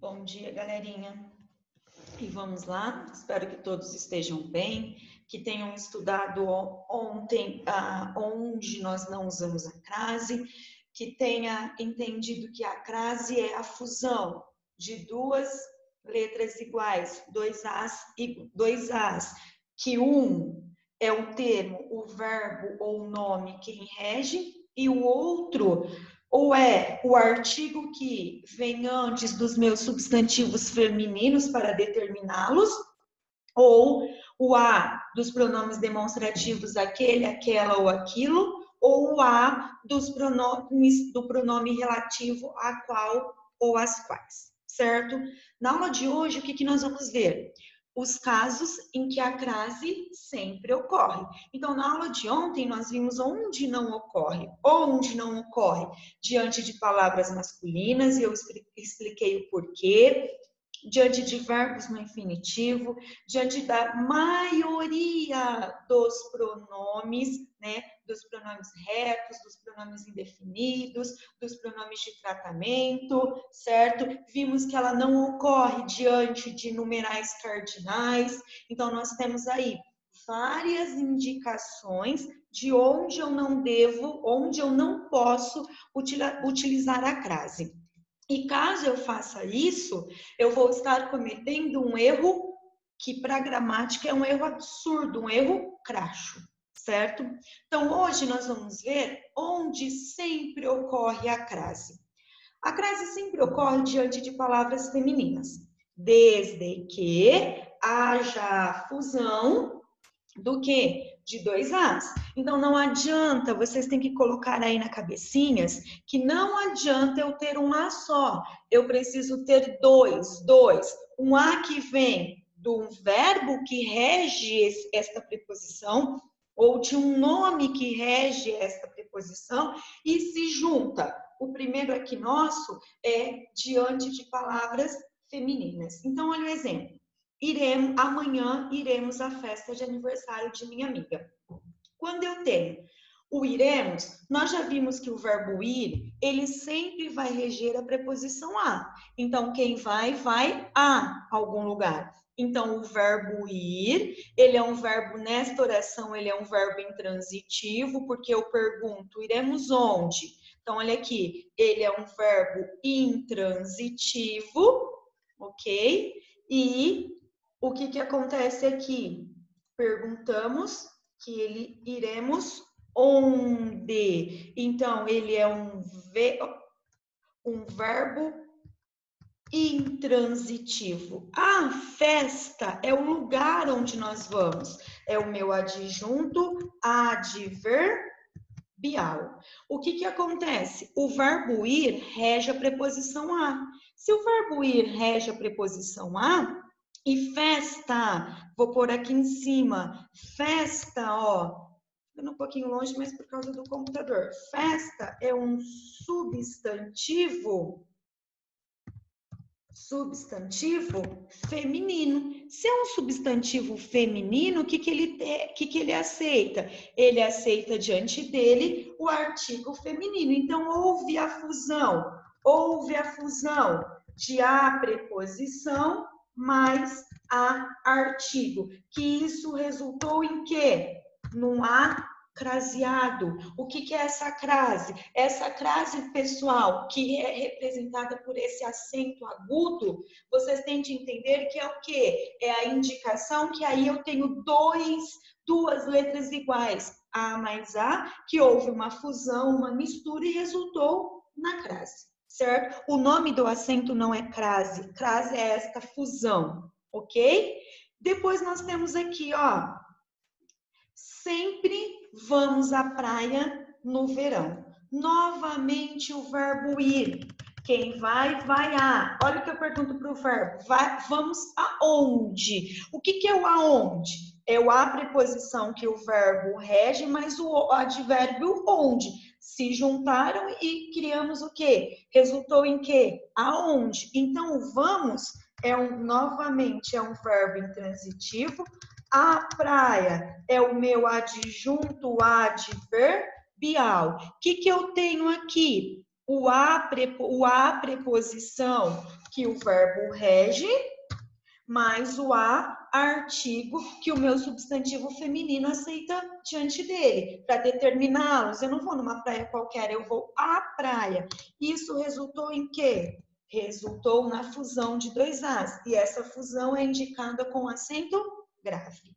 Bom dia, galerinha. E vamos lá, espero que todos estejam bem, que tenham estudado ontem onde nós não usamos a crase, que tenha entendido que a crase é a fusão de duas letras iguais, dois As e dois As, que um é o termo, o verbo ou o nome quem rege, e o outro ou é o artigo que vem antes dos meus substantivos femininos para determiná-los, ou o a dos pronomes demonstrativos aquele, aquela ou aquilo, ou o a dos pronomes do pronome relativo a qual ou as quais, certo? Na aula de hoje, o que nós vamos ver? Os casos em que a crase sempre ocorre. Então, na aula de ontem, nós vimos onde não ocorre, onde não ocorre diante de palavras masculinas, e eu expliquei o porquê, diante de verbos no infinitivo, diante da maioria dos pronomes, né, dos pronomes retos, dos pronomes indefinidos, dos pronomes de tratamento, certo? Vimos que ela não ocorre diante de numerais cardinais, então nós temos aí várias indicações de onde eu não devo, onde eu não posso utilizar a crase. E caso eu faça isso, eu vou estar cometendo um erro que para a gramática é um erro absurdo, um erro crasso, certo? Então, hoje nós vamos ver onde sempre ocorre a crase. A crase sempre ocorre diante de palavras femininas, desde que haja a fusão do que? De dois As. Então, não adianta, vocês têm que colocar aí na cabecinhas, que não adianta eu ter um A só. Eu preciso ter dois. Um A que vem de um verbo que rege esta preposição, ou de um nome que rege esta preposição, e se junta. O primeiro aqui nosso é diante de palavras femininas. Então, olha o exemplo. Amanhã iremos à festa de aniversário de minha amiga. Quando eu tenho o iremos, nós já vimos que o verbo ir, ele sempre vai reger a preposição a. Então, quem vai a algum lugar. Então, o verbo ir, ele é um verbo, nesta oração, ele é um verbo intransitivo, porque eu pergunto, iremos onde? Então, olha aqui, ele é um verbo intransitivo, ok? E o que acontece aqui? Perguntamos que ele iremos onde. Então, ele é um verbo intransitivo. A festa é o lugar onde nós vamos. É o meu adjunto adverbial. O que acontece? O verbo ir rege a preposição a. Se o verbo ir rege a preposição a, e festa, vou pôr aqui em cima, festa, ó, ficando um pouquinho longe, mas por causa do computador. Festa é um substantivo feminino. Se é um substantivo feminino, o que ele aceita? Ele aceita diante dele o artigo feminino. Então, houve a fusão de a preposição mais a artigo, que isso resultou em quê? Num a craseado. O que é essa crase? Essa crase, pessoal, que é representada por esse acento agudo, vocês têm de entender que é o quê? É a indicação que aí eu tenho duas letras iguais, A mais A, que houve uma fusão, uma mistura e resultou na crase. Certo? O nome do acento não é crase. Crase é esta fusão, ok? Depois nós temos aqui, ó. Sempre vamos à praia no verão. Novamente o verbo ir. Quem vai a. Olha o que eu pergunto para o verbo. Vamos aonde? O que é o aonde? É o a preposição que o verbo rege, mas o advérbio onde. Se juntaram e criamos o quê? Resultou em quê? Aonde. Então, o vamos novamente é um verbo intransitivo. A praia é o meu adjunto adverbial. O que eu tenho aqui? o a preposição que o verbo rege, mais o a artigo que o meu substantivo feminino aceita diante dele. Para determiná-los, eu não vou numa praia qualquer, eu vou à praia. Isso resultou em quê? Resultou na fusão de dois as. E essa fusão é indicada com acento grave.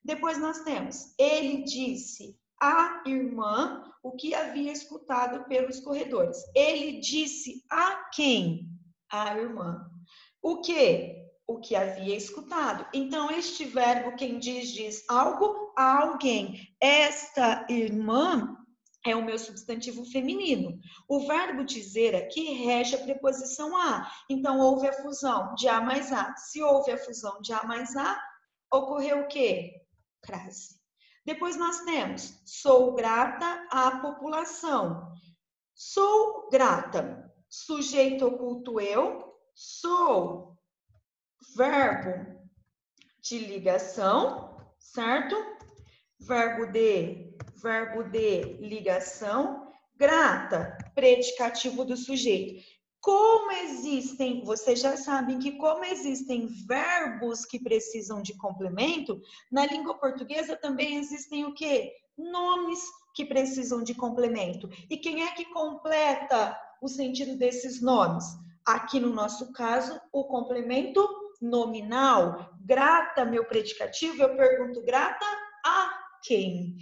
Depois nós temos, ele disse à irmã o que havia escutado pelos corredores. Ele disse a quem? À irmã. O quê? O que havia escutado. Então, este verbo, quem diz algo a alguém. Esta irmã é o meu substantivo feminino. O verbo dizer aqui rege a preposição a. Então, houve a fusão de a mais a. Se houve a fusão de a mais a, ocorreu o quê? Crase. Depois nós temos, sou grata à população. Sou grata. Sujeito oculto eu. Sou verbo de ligação, certo? Verbo de ligação. Grata, predicativo do sujeito. Como existem, vocês já sabem que como existem verbos que precisam de complemento, na língua portuguesa também existem o quê? Nomes que precisam de complemento. E quem é que completa o sentido desses nomes? Aqui no nosso caso, o complemento nominal. Grata, meu predicativo, eu pergunto grata a quem?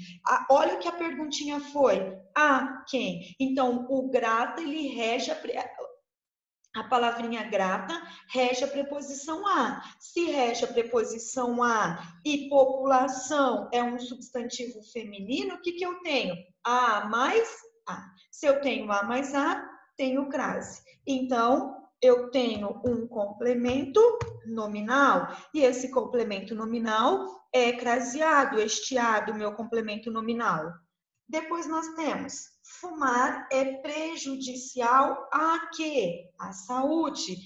Olha o que a perguntinha foi. A quem? Então, o grata, ele rege a palavrinha grata rege a preposição a. Se rege a preposição a e população é um substantivo feminino, o que que eu tenho? A mais a. Se eu tenho a mais a, tenho crase. Então, eu tenho um complemento nominal e esse complemento nominal é craseado, estiado, meu complemento nominal. Depois nós temos, fumar é prejudicial a quê? À saúde.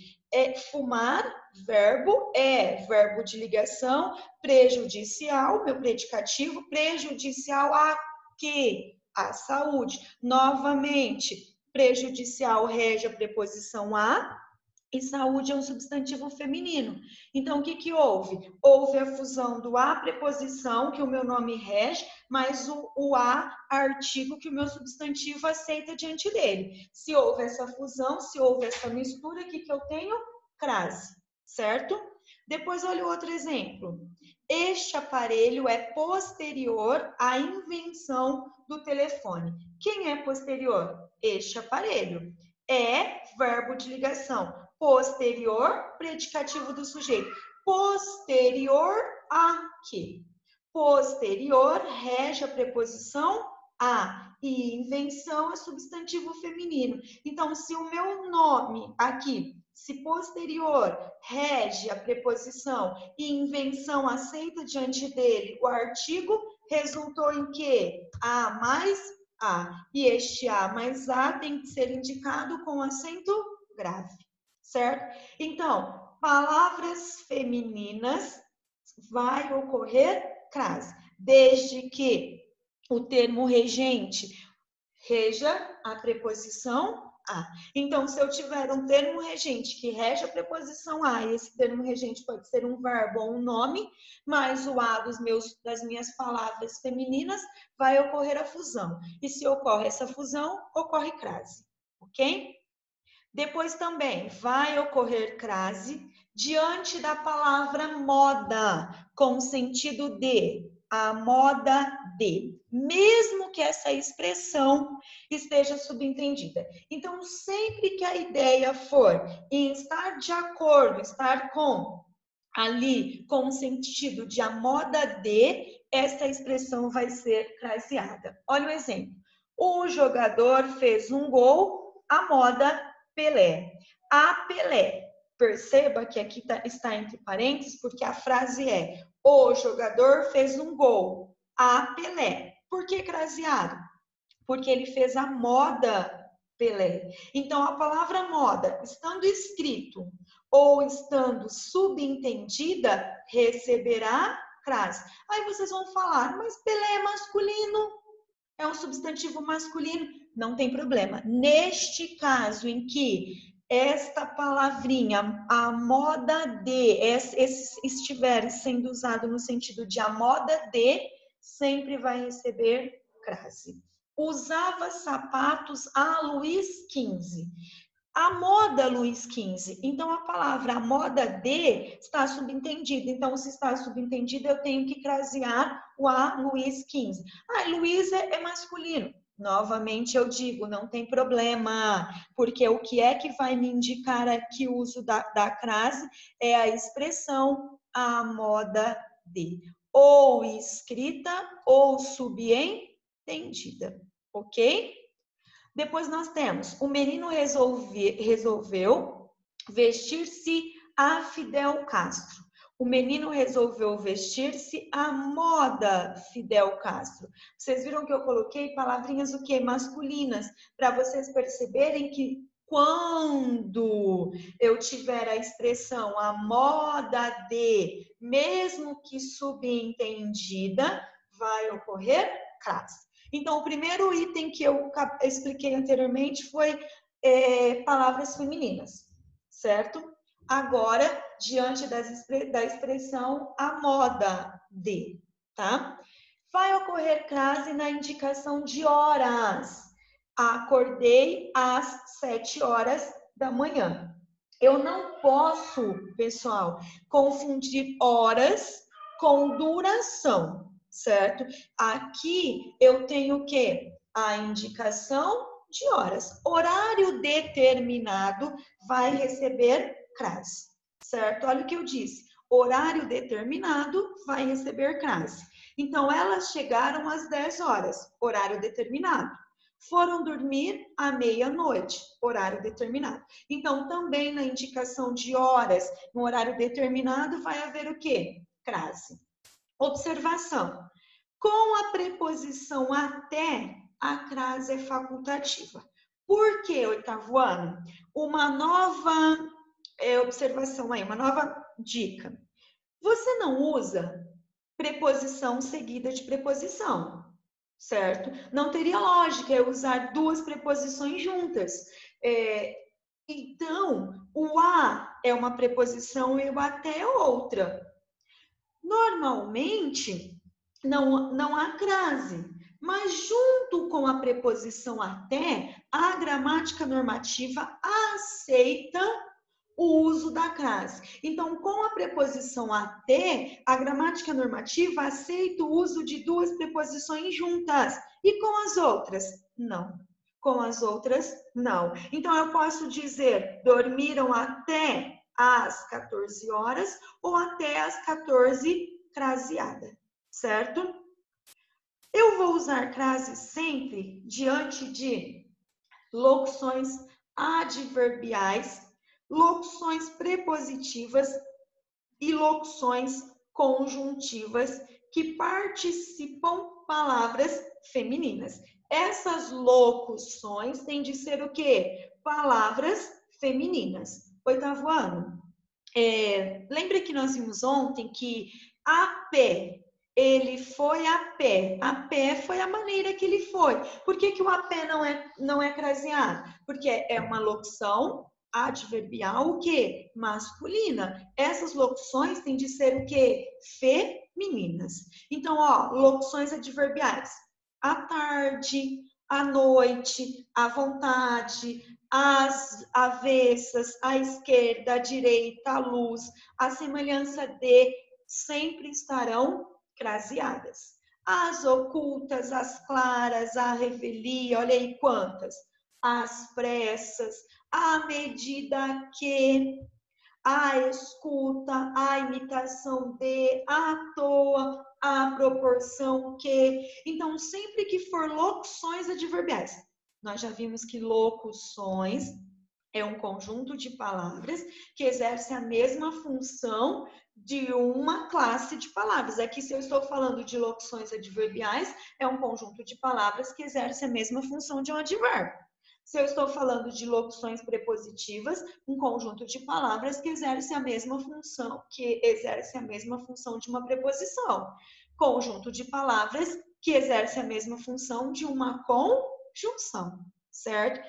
Fumar, verbo de ligação, prejudicial, meu predicativo, prejudicial a quê? À saúde. Novamente, prejudicial rege a preposição a, e saúde é um substantivo feminino. Então, o que que houve? Houve a fusão do a preposição, que o meu nome rege, mais o a artigo que o meu substantivo aceita diante dele. Se houve essa fusão, se houve essa mistura, o que que eu tenho? Crase, certo? Depois, olha o outro exemplo. Este aparelho é posterior à invenção do telefone. Quem é posterior? Este aparelho. É verbo de ligação. Posterior, predicativo do sujeito. Posterior a quê? Posterior rege a preposição a e invenção é substantivo feminino. Então, se o meu nome aqui, se posterior rege a preposição e invenção aceita diante dele o artigo, resultou em quê? A mais a. E este a mais a tem que ser indicado com acento grave. Certo? Então, palavras femininas vai ocorrer crase, desde que o termo regente reja a preposição a. Então, se eu tiver um termo regente que rege a preposição a, e esse termo regente pode ser um verbo ou um nome, mais o a das minhas palavras femininas, vai ocorrer a fusão. E se ocorre essa fusão, ocorre crase, ok? Depois também vai ocorrer crase diante da palavra moda, com o sentido de, a moda de, mesmo que essa expressão esteja subentendida. Então, sempre que a ideia for em estar de acordo, estar ali com o sentido de a moda de, essa expressão vai ser craseada. Olha o exemplo. O jogador fez um gol à moda Pelé. A Pelé. Perceba que aqui está entre parênteses, porque a frase é: o jogador fez um gol a Pelé. Por que craseado? Porque ele fez a moda Pelé. Então, a palavra moda, estando escrito ou estando subentendida, receberá crase. Aí vocês vão falar, mas Pelé é masculino, é um substantivo masculino. não tem problema. Neste caso em que esta palavrinha, a moda de, estiver sendo usado no sentido de a moda de, sempre vai receber crase. Usava sapatos a Luís XV. A moda Luís XV. Então, a palavra a moda de está subentendida. Então, se está subentendida, eu tenho que crasear o a Luís XV. Ah, Luís é masculino. Novamente eu digo, não tem problema, porque o que é que vai me indicar aqui o uso da crase é a expressão a moda de, ou escrita ou subentendida, ok? Depois nós temos, o menino resolveu vestir-se a Fidel Castro. O menino resolveu vestir-se à moda Fidel Castro. Vocês viram que eu coloquei palavrinhas o quê? Masculinas, para vocês perceberem que quando eu tiver a expressão a moda de, mesmo que subentendida, vai ocorrer crase. Então, o primeiro item que eu expliquei anteriormente foi palavras femininas, certo? Agora, diante da expressão a moda de, tá? Vai ocorrer crase na indicação de horas. Acordei às 7 horas da manhã. Eu não posso, pessoal, confundir horas com duração, certo? Aqui eu tenho o quê? A indicação de horas. Horário determinado vai receber crase, certo? Olha o que eu disse. Horário determinado vai receber crase. Então, elas chegaram às 10 horas, horário determinado. Foram dormir à meia-noite, horário determinado. Então, também na indicação de horas, no horário determinado, vai haver o quê? Crase. Observação. Com a preposição até, a crase é facultativa. Por que, oitavo ano? Uma nova observação aí, uma nova dica. Você não usa preposição seguida de preposição, certo? Não teria lógica eu usar duas preposições juntas. Então, o a é uma preposição e o até é outra. Normalmente, não há crase, mas junto com a preposição até, a gramática normativa aceita o uso da crase. Então, com a preposição até, a gramática normativa aceita o uso de duas preposições juntas. E com as outras? Não. Com as outras, não. Então, eu posso dizer, dormiram até às 14 horas ou até às 14 craseada, certo? Eu vou usar crase sempre diante de locuções adverbiais, locuções prepositivas e locuções conjuntivas que participam palavras femininas. Essas locuções têm de ser o quê? Palavras femininas. Oitavo ano. Lembra que nós vimos ontem que a pé, ele foi a pé. A pé foi a maneira que ele foi. Por que o a pé não é craseado? Porque é uma locução adverbial, o quê? Masculina. Essas locuções têm de ser o quê? Femininas. Então, ó, locuções adverbiais. À tarde, à noite, à vontade, às avessas, à esquerda, à direita, à luz, à semelhança de, sempre estarão craseadas. As ocultas, as claras, a revelia, olha aí quantas. As pressas, à medida que, a escuta, a imitação de, à toa, a proporção que. Então, sempre que for locuções adverbiais, nós já vimos que locuções é um conjunto de palavras que exerce a mesma função de uma classe de palavras. Aqui, se eu estou falando de locuções adverbiais, é um conjunto de palavras que exerce a mesma função de um advérbio. Se eu estou falando de locuções prepositivas, um conjunto de palavras que exerce a mesma função, de uma preposição. Conjunto de palavras que exerce a mesma função de uma junção, certo?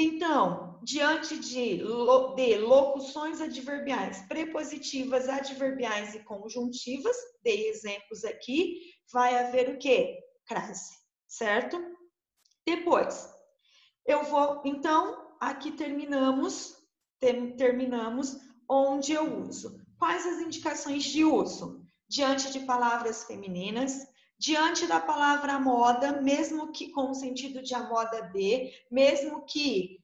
Então, diante de locuções adverbiais, prepositivas, adverbiais e conjuntivas, dei exemplos aqui, vai haver o quê? Crase, certo? Depois, eu vou, então, aqui terminamos onde eu uso. Quais as indicações de uso? Diante de palavras femininas, diante da palavra moda, mesmo que com o sentido de a moda de, mesmo que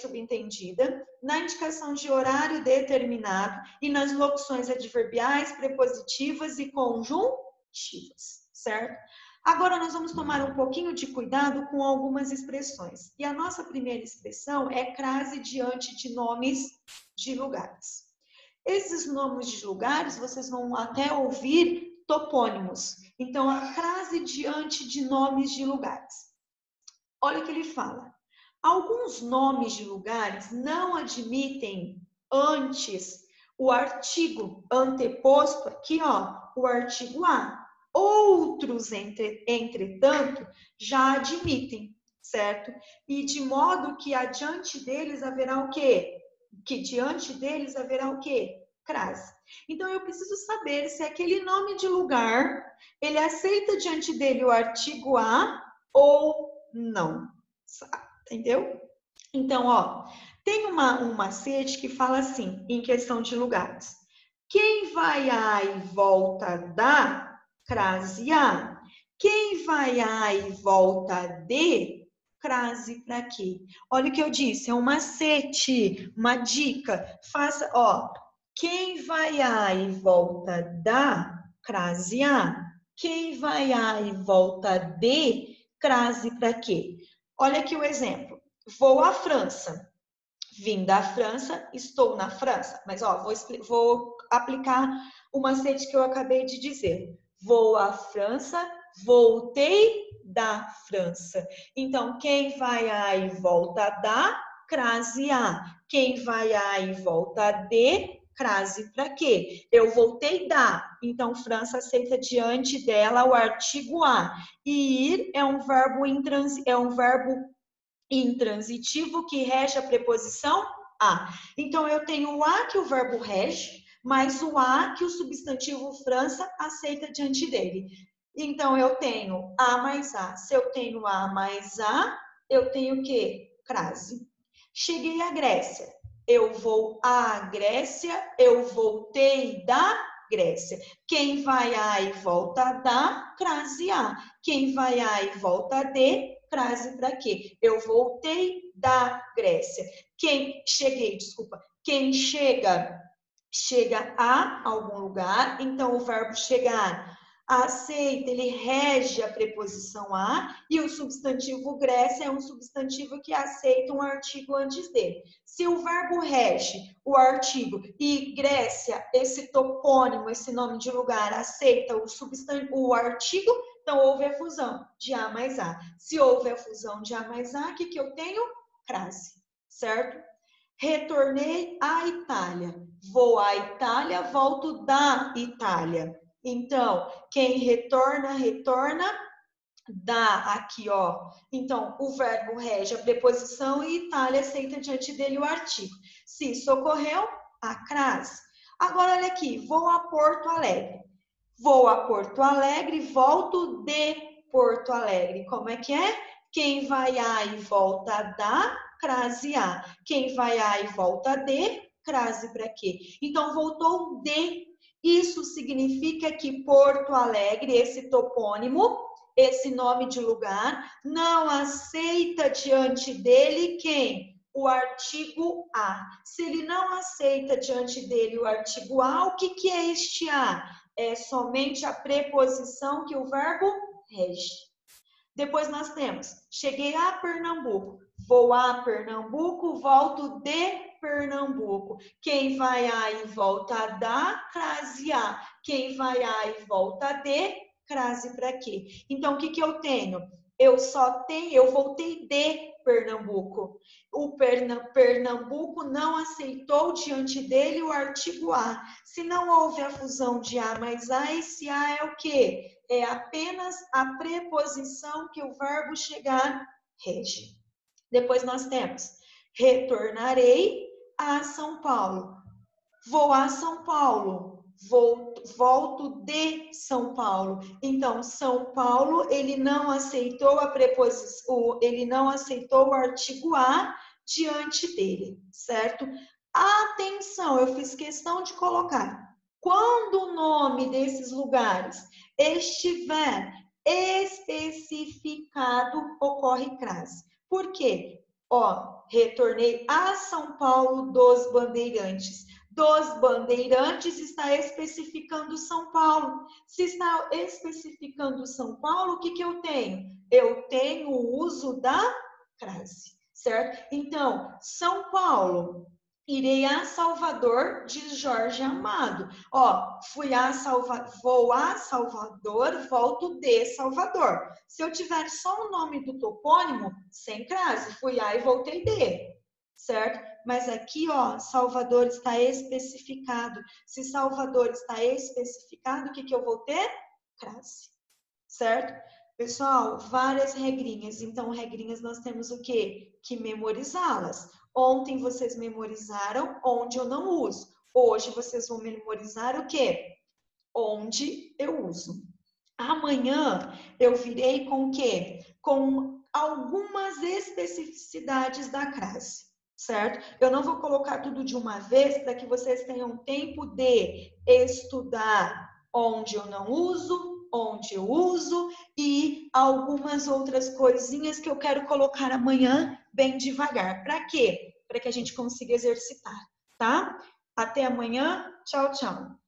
subentendida, na indicação de horário determinado e nas locuções adverbiais, prepositivas e conjuntivas, certo? Agora nós vamos tomar um pouquinho de cuidado com algumas expressões. E a nossa primeira expressão é crase diante de nomes de lugares. Esses nomes de lugares, vocês vão até ouvir topônimos. Então, a crase diante de nomes de lugares. Olha o que ele fala. Alguns nomes de lugares não admitem antes o artigo anteposto, aqui ó, o artigo a. Outros, entretanto, já admitem, certo? E de modo que adiante deles haverá o quê? Que diante deles haverá o quê? Crase. Então, eu preciso saber se aquele nome de lugar, ele aceita diante dele o artigo a ou não. Entendeu? Então, ó, tem um macete que fala assim, em questão de lugares. Quem vai a e volta da, crase a. Quem vai a e volta de, crase para quê? Olha o que eu disse, é um macete, uma dica. Faça, ó, quem vai a e volta da, crase a. Quem vai a e volta de, crase para quê? Olha aqui o exemplo. Vou à França. Vim da França, estou na França. Mas, ó, vou aplicar o macete que eu acabei de dizer. Vou à França, voltei da França. Então, quem vai a e volta da, crase a. Quem vai a e volta de, crase para quê? Eu voltei da. Então, França aceita diante dela o artigo a. E ir é um verbo intransitivo que rege a preposição a. Então, eu tenho o a que o verbo rege, mais o a que o substantivo França aceita diante dele. Então, eu tenho a mais a. Se eu tenho a mais a, eu tenho o quê? Crase. Cheguei à Grécia. Eu vou à Grécia, eu voltei da Grécia. Quem vai a e volta da, crase a. Quem vai a e volta de, crase para quê? Eu voltei da Grécia. Quem chega a algum lugar, então o verbo chegar aceita, ele rege a preposição a, e o substantivo Grécia é um substantivo que aceita um artigo antes dele. Se o verbo rege o artigo e Grécia, esse topônimo, esse nome de lugar, aceita o artigo, então houve a fusão de a mais a. Se houve a fusão de a mais a, o que eu tenho? Crase, certo? Retornei à Itália. Vou à Itália, volto da Itália. Então, quem retorna, retorna da aqui, ó. Então, o verbo rege a preposição e Itália aceita diante dele o artigo. Se socorreu, a crase. Agora, olha aqui, vou a Porto Alegre. Vou a Porto Alegre, volto de Porto Alegre. Como é que é? Quem vai a e volta da, crase a. Quem vai a e volta de, crase para quê? Então, voltou de. Isso significa que Porto Alegre, esse topônimo, esse nome de lugar, não aceita diante dele quem? O artigo a. Se ele não aceita diante dele o artigo a, o que é este a? É somente a preposição que o verbo rege. Depois nós temos, cheguei a Pernambuco. Vou a Pernambuco, volto de Pernambuco. Quem vai a e volta da, crase a. Quem vai a e volta de, crase para quê? Então, o que eu tenho? Eu voltei de Pernambuco. O Pernambuco não aceitou diante dele o artigo a. Se não houve a fusão de a mais a, esse a é o quê? É apenas a preposição que o verbo chegar rege. Depois nós temos retornarei a São Paulo. Vou a São Paulo. Volto de São Paulo. Então, São Paulo, ele não aceitou a preposição, ele não aceitou o artigo a diante dele, certo? Atenção, eu fiz questão de colocar. Quando o nome desses lugares estiver especificado, ocorre crase. Por quê? Ó, retornei a São Paulo dos Bandeirantes. Dos Bandeirantes está especificando São Paulo. Se está especificando São Paulo, o que que eu tenho? Eu tenho o uso da crase, certo? Então, São Paulo, irei a Salvador, diz Jorge Amado. Ó, vou a Salvador, volto de Salvador. Se eu tiver só o nome do topônimo, sem crase, fui a e voltei de, certo? Mas aqui, ó, Salvador está especificado. Se Salvador está especificado, o que que eu vou ter? Crase, certo? Pessoal, várias regrinhas. Então, regrinhas nós temos o quê? Que memorizá-las. Ontem vocês memorizaram onde eu não uso. Hoje vocês vão memorizar o quê? Onde eu uso. Amanhã eu virei com o quê? Com algumas especificidades da crase, certo? Eu não vou colocar tudo de uma vez para que vocês tenham tempo de estudar onde eu não uso, onde eu uso e algumas outras coisinhas que eu quero colocar amanhã bem devagar. Para quê? Para que a gente consiga exercitar, tá? Até amanhã. Tchau, tchau.